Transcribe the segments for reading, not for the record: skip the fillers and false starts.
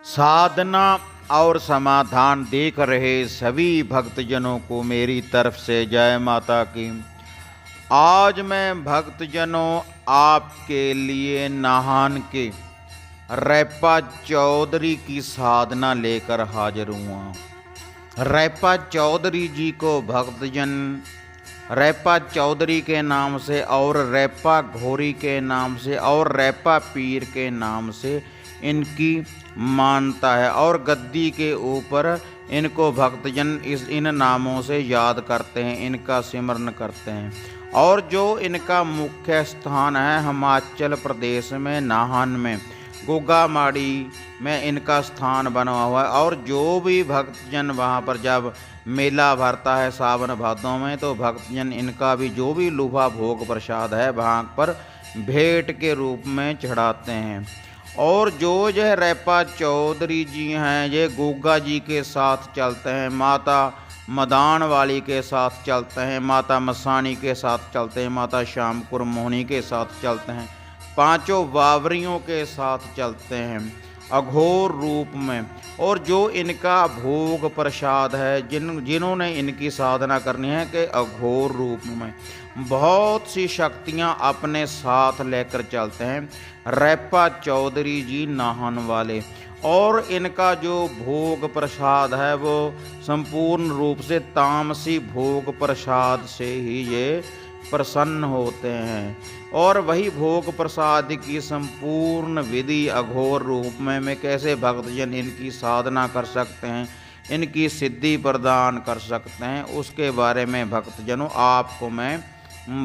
साधना और समाधान देख रहे सभी भक्तजनों को मेरी तरफ से जय माता की। आज मैं भक्तजनों आपके लिए नाहन के रैपा चौधरी की साधना लेकर हाजिर हुआ। रैपा चौधरी जी को भक्तजन रैपा चौधरी के नाम से और रैपा घोरी के नाम से और रैपा पीर के नाम से इनकी मानता है और गद्दी के ऊपर इनको भक्तजन इन नामों से याद करते हैं, इनका सिमरन करते हैं। और जो इनका मुख्य स्थान है हिमाचल प्रदेश में नाहन में गोगामाड़ी में इनका स्थान बना हुआ है। और जो भी भक्तजन वहाँ पर जब मेला भरता है सावन भादों में, तो भक्तजन इनका भी जो भी लुभा भोग प्रसाद है वहाँ पर भेंट के रूप में चढ़ाते हैं। और जो यह रैपा चौधरी जी हैं ये गोगा जी के साथ चलते हैं, माता मदान वाली के साथ चलते हैं, माता मसानी के साथ चलते हैं, माता श्यामपुर मोहनी के साथ चलते हैं, पांचों बावरियों के साथ चलते हैं अघोर रूप में। और जो इनका भोग प्रसाद है जिन्होंने इनकी साधना करनी है कि अघोर रूप में बहुत सी शक्तियां अपने साथ लेकर चलते हैं रैपा चौधरी जी नाहन वाले। और इनका जो भोग प्रसाद है वो संपूर्ण रूप से तामसी भोग प्रसाद से ही ये प्रसन्न होते हैं। और वही भोग प्रसाद की संपूर्ण विधि अघोर रूप में कैसे भक्तजन इनकी साधना कर सकते हैं, इनकी सिद्धि प्रदान कर सकते हैं, उसके बारे में भक्तजनों आपको मैं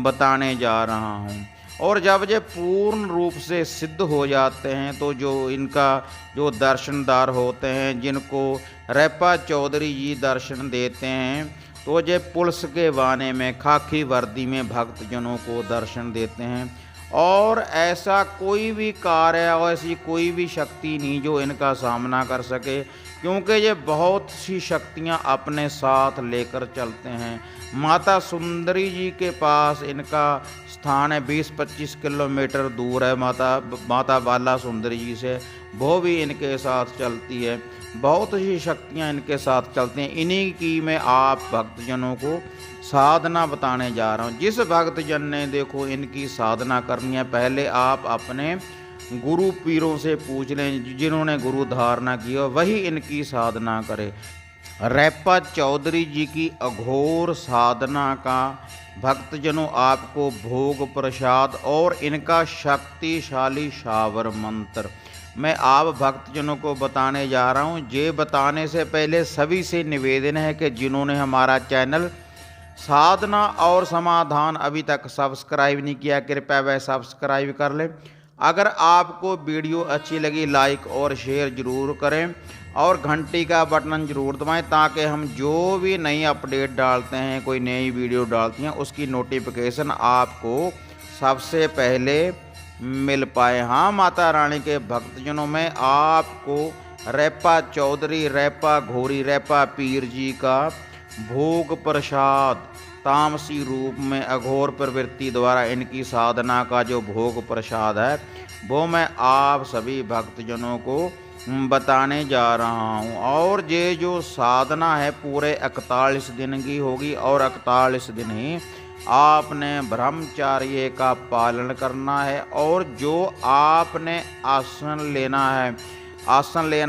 बताने जा रहा हूँ। और जब ये पूर्ण रूप से सिद्ध हो जाते हैं तो जो इनका जो दर्शनदार होते हैं जिनको रैपा चौधरी जी दर्शन देते हैं, तो ये पुलिस के बाने में खाकी वर्दी में भक्तजनों को दर्शन देते हैं। और ऐसा कोई भी कार्य और ऐसी कोई भी शक्ति नहीं जो इनका सामना कर सके, क्योंकि ये बहुत सी शक्तियां अपने साथ लेकर चलते हैं। माता सुंदरी जी के पास इनका स्थान है, 20-25 किलोमीटर दूर है माता बाला सुंदरी जी से, वो भी इनके साथ चलती है। बहुत सी शक्तियां इनके साथ चलती हैं। इन्हीं की मैं आप भक्तजनों को साधना बताने जा रहा हूँ। जिस भक्तजन ने देखो इनकी साधना करनी है, पहले आप अपने गुरु पीरों से पूछ लें जिन्होंने गुरु धारणा की हो, वही इनकी साधना करे। रैपा चौधरी जी की अघोर साधना का भक्तजनों आपको भोग प्रसाद और इनका शक्तिशाली शावर मंत्र मैं आप भक्तजनों को बताने जा रहा हूँ। ये बताने से पहले सभी से निवेदन है कि जिन्होंने हमारा चैनल साधना और समाधान अभी तक सब्सक्राइब नहीं किया, कृपया वह सब्सक्राइब कर लें। अगर आपको वीडियो अच्छी लगी लाइक और शेयर ज़रूर करें और घंटी का बटन ज़रूर दबाएं ताकि हम जो भी नई अपडेट डालते हैं, कोई नई वीडियो डालते हैं, उसकी नोटिफिकेशन आपको सबसे पहले मिल पाए। हाँ माता रानी के भक्तजनों में आपको रैपा चौधरी रैपा घोरी रैपा पीर जी का भोग प्रसाद तामसी रूप में अघोर प्रवृत्ति द्वारा इनकी साधना का जो भोग प्रसाद है वो मैं आप सभी भक्तजनों को बताने जा रहा हूँ। और ये जो साधना है पूरे 41 दिन की होगी और 41 दिन ही आपने ब्रह्मचर्य का पालन करना है। और जो आपने आसन लेना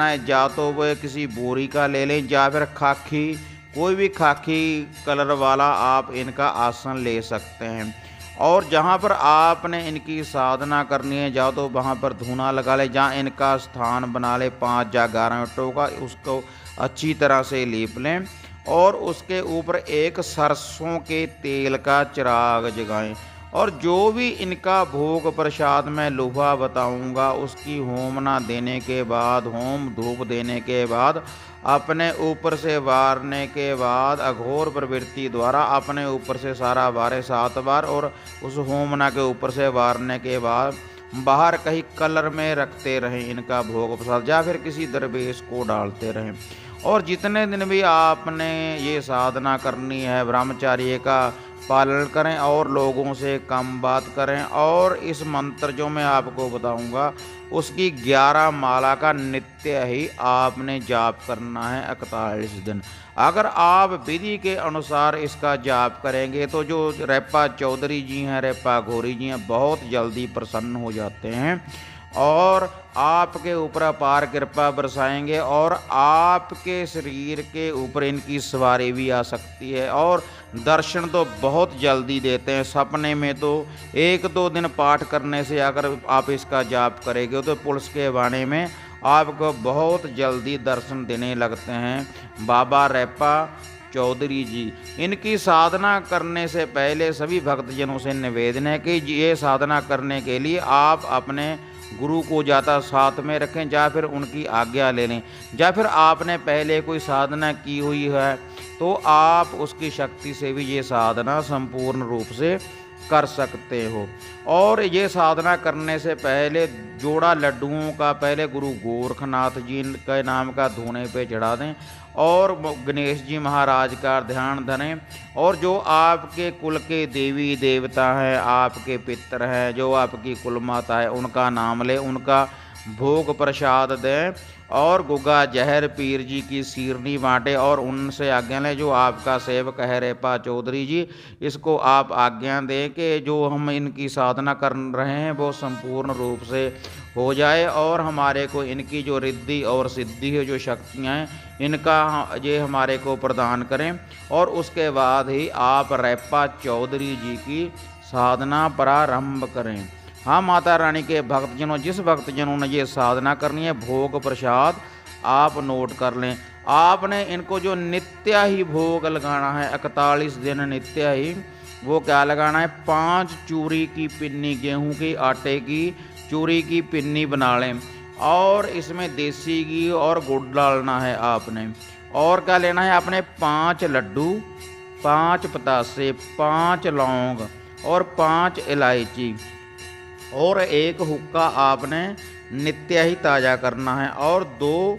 है या तो वह किसी बोरी का ले लें या फिर खाकी कोई भी खाकी कलर वाला आप इनका आसन ले सकते हैं। और जहाँ पर आपने इनकी साधना करनी है या तो वहाँ पर धूना लगा ले, जहाँ इनका स्थान बना ले 5 या 11 मिनटों का, उसको अच्छी तरह से लीप लें और उसके ऊपर एक सरसों के तेल का चिराग जगाएं। और जो भी इनका भोग प्रसाद मैं लुभा बताऊंगा उसकी होमना देने के बाद, होम धूप देने के बाद, अपने ऊपर से वारने के बाद अघोर प्रवृत्ति द्वारा अपने ऊपर से सारा वारे 7 बार और उस होमना के ऊपर से वारने के बाद बाहर कहीं कलर में रखते रहें इनका भोग प्रसाद या फिर किसी दरवेश को डालते रहें। और जितने दिन भी आपने ये साधना करनी है ब्रह्मचर्य का पालन करें और लोगों से कम बात करें। और इस मंत्र जो मैं आपको बताऊंगा उसकी 11 माला का नित्य ही आपने जाप करना है 41 दिन। अगर आप विधि के अनुसार इसका जाप करेंगे तो जो रेपा चौधरी जी हैं, रेपा घोरी जी हैं, बहुत जल्दी प्रसन्न हो जाते हैं और आपके ऊपर अपार कृपा बरसाएंगे और आपके शरीर के ऊपर इनकी सवारी भी आ सकती है और दर्शन तो बहुत जल्दी देते हैं। सपने में तो 1-2 दिन पाठ करने से अगर आप इसका जाप करेंगे तो पुलिस के वाणे में आपको बहुत जल्दी दर्शन देने लगते हैं। बाबा रेपा चौधरी जी, इनकी साधना करने से पहले सभी भक्तजनों से निवेदन है कि ये साधना करने के लिए आप अपने गुरु को जाता साथ में रखें या फिर उनकी आज्ञा ले लें, या फिर आपने पहले कोई साधना की हुई है तो आप उसकी शक्ति से भी ये साधना संपूर्ण रूप से कर सकते हो। और ये साधना करने से पहले जोड़ा लड्डुओं का पहले गुरु गोरखनाथ जी के नाम का धूने पे चढ़ा दें और गणेश जी महाराज का ध्यान धरें और जो आपके कुल के देवी देवता हैं, आपके पितर हैं, जो आपकी कुल माता है, उनका नाम लें, उनका भोग प्रसाद दें और गुगा जहर पीर जी की सीरनी बांटे और उनसे आज्ञा लें। जो आपका सेवक है रेपा चौधरी जी, इसको आप आज्ञा दें कि जो हम इनकी साधना कर रहे हैं वो संपूर्ण रूप से हो जाए और हमारे को इनकी जो रिद्धि और सिद्धि है, जो शक्तियाँ हैं, इनका ये हमारे को प्रदान करें। और उसके बाद ही आप रेपा चौधरी जी की साधना प्रारंभ करें। हाँ माता रानी के भक्तजनों, जिस भक्तजनों ने ये साधना करनी है, भोग प्रसाद आप नोट कर लें। आपने इनको जो नित्य ही भोग लगाना है 41 दिन नित्य ही, वो क्या लगाना है, 5 चूरी की पिन्नी, गेहूं के आटे की चूरी की पिन्नी बना लें और इसमें देसी घी और गुड़ डालना है आपने। और क्या लेना है आपने, 5 लड्डू, 5 पतासे, 5 लौंग और 5 इलायची और 1 हुक्का आपने नित्य ही ताज़ा करना है और 2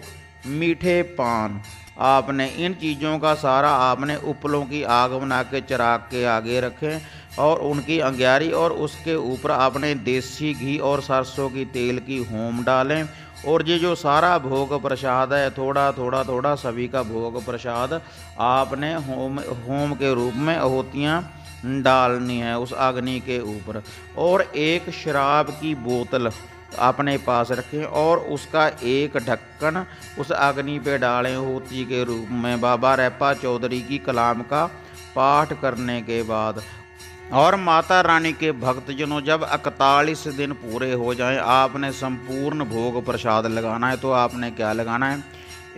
मीठे पान। आपने इन चीज़ों का सारा आपने उपलों की आग बना के चिराग के आगे रखें और उनकी अंग्यारी और उसके ऊपर आपने देसी घी और सरसों की तेल की होम डालें। और ये जो सारा भोग प्रसाद है, थोड़ा थोड़ा थोड़ा सभी का भोग प्रसाद आपने होम के रूप में आहुतियाँ डालनी है उस अग्नि के ऊपर। और 1 शराब की बोतल अपने पास रखें और उसका 1 ढक्कन उस अग्नि पे डालें होती के रूप में बाबा रेपा चौधरी की कलाम का पाठ करने के बाद। और माता रानी के भक्तजनों, जब 41 दिन पूरे हो जाएं, आपने संपूर्ण भोग प्रसाद लगाना है। तो आपने क्या लगाना है,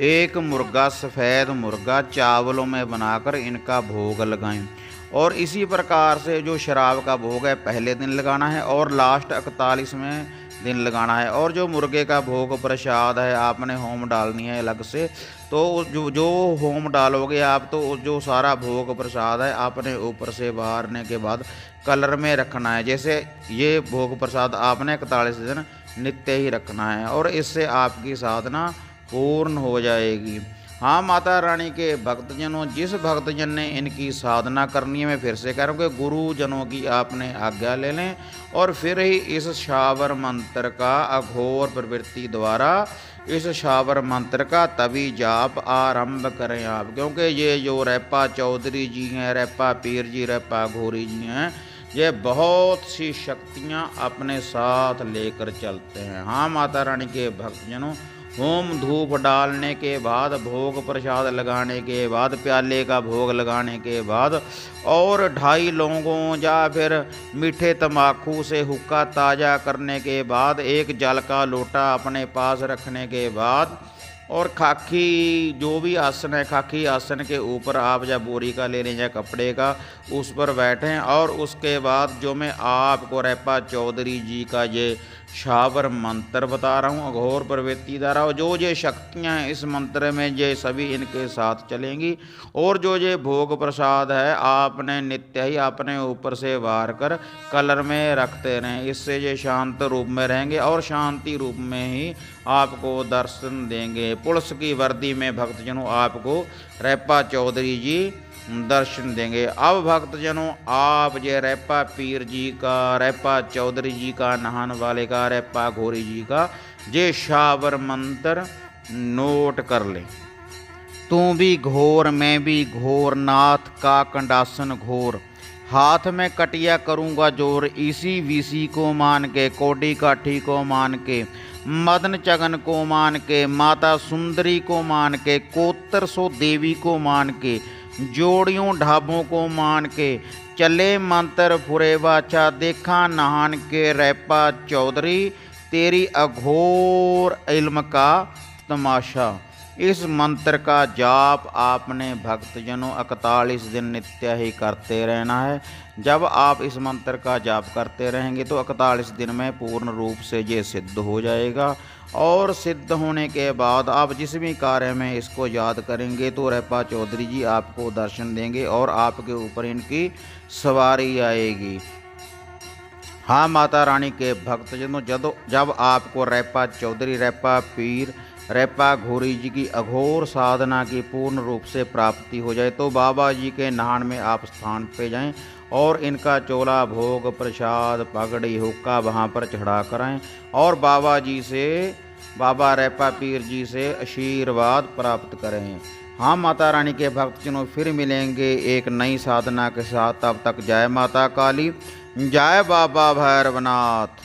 1 मुर्गा, सफ़ेद मुर्गा चावलों में बनाकर इनका भोग लगाएं। और इसी प्रकार से जो शराब का भोग है पहले दिन लगाना है और लास्ट 41वें दिन लगाना है। और जो मुर्गे का भोग प्रसाद है आपने होम डालनी है अलग से। तो जो होम डालोगे आप, तो जो सारा भोग प्रसाद है आपने ऊपर से बाहरने के बाद कलर में रखना है। जैसे ये भोग प्रसाद आपने 41 दिन नित्य ही रखना है और इससे आपकी साधना पूर्ण हो जाएगी। हाँ माता रानी के भक्तजनों, जिस भक्तजन ने इनकी साधना करनी है, मैं फिर से कह रहा हूँ कि गुरुजनों की आपने आज्ञा ले लें और फिर ही इस शावर मंत्र का अघोर प्रवृत्ति द्वारा इस शावर मंत्र का तभी जाप आरंभ करें आप। क्योंकि ये जो रेपा चौधरी जी हैं, रेपा पीर जी, रेपा घोरी जी हैं, ये बहुत सी शक्तियाँ अपने साथ लेकर चलते हैं। हाँ माता रानी के भक्तजनों, होम धूप डालने के बाद, भोग प्रसाद लगाने के बाद, प्याले का भोग लगाने के बाद और 2.5 लौंगों या फिर मीठे तम्बाकू से हुक्का ताज़ा करने के बाद, 1 जल का लोटा अपने पास रखने के बाद और खाकी जो भी आसन है, खाकी आसन के ऊपर आप या बोरी का ले लें या कपड़े का, उस पर बैठें। और उसके बाद जो मैं आपको रेपा चौधरी जी का ये शावर मंत्र बता रहा हूँ, अघोर प्रवृत्ति द्वारा जो ये शक्तियाँ हैं इस मंत्र में, ये सभी इनके साथ चलेंगी। और जो ये भोग प्रसाद है आपने नित्य ही अपने ऊपर से वार कर कलर में रखते रहें। इससे ये शांत रूप में रहेंगे और शांति रूप में ही आपको दर्शन देंगे। पुलिस की वर्दी में भक्तजनों आपको रैपा चौधरी जी दर्शन देंगे। अब भक्तजनों आप जे रैपा पीर जी का, रैपा चौधरी जी का, नहान वाले का, रैपा घोरी जी का जे शावर मंत्र नोट कर ले। तू भी घोर मैं भी घोर, नाथ का कंडासन घोर, हाथ में कटिया करूँगा जोर, इसी वीसी को मान के, कोडी काठी को मान के, मदन चगन को मान के, माता सुंदरी को मान के, कोतर सो देवी को मान के, जोड़ियों ढाबों को मान के, चले मंत्र फुरे बाचा, देखा नहान के रैपा चौधरी, तेरी अघोर इल्म का तमाशा। इस मंत्र का जाप आपने भक्तजनों 41 दिन नित्य ही करते रहना है। जब आप इस मंत्र का जाप करते रहेंगे तो 41 दिन में पूर्ण रूप से ये सिद्ध हो जाएगा। और सिद्ध होने के बाद आप जिस भी कार्य में इसको याद करेंगे तो रैपा चौधरी जी आपको दर्शन देंगे और आपके ऊपर इनकी सवारी आएगी। हाँ माता रानी के भक्तजनों, जब आपको रैपा चौधरी, रैपा पीर, रैपा घोरी जी की अघोर साधना की पूर्ण रूप से प्राप्ति हो जाए तो बाबा जी के नहान में आप स्थान पे जाएं और इनका चोला भोग प्रसाद पगड़ी हुक्का वहाँ पर चढ़ा कर आएँ और बाबा जी से, बाबा रैपा पीर जी से आशीर्वाद प्राप्त करें। हाँ माता रानी के भक्तजनों, फिर मिलेंगे एक नई साधना के साथ। तब तक जय माता काली, जय बाबा भैरवनाथ।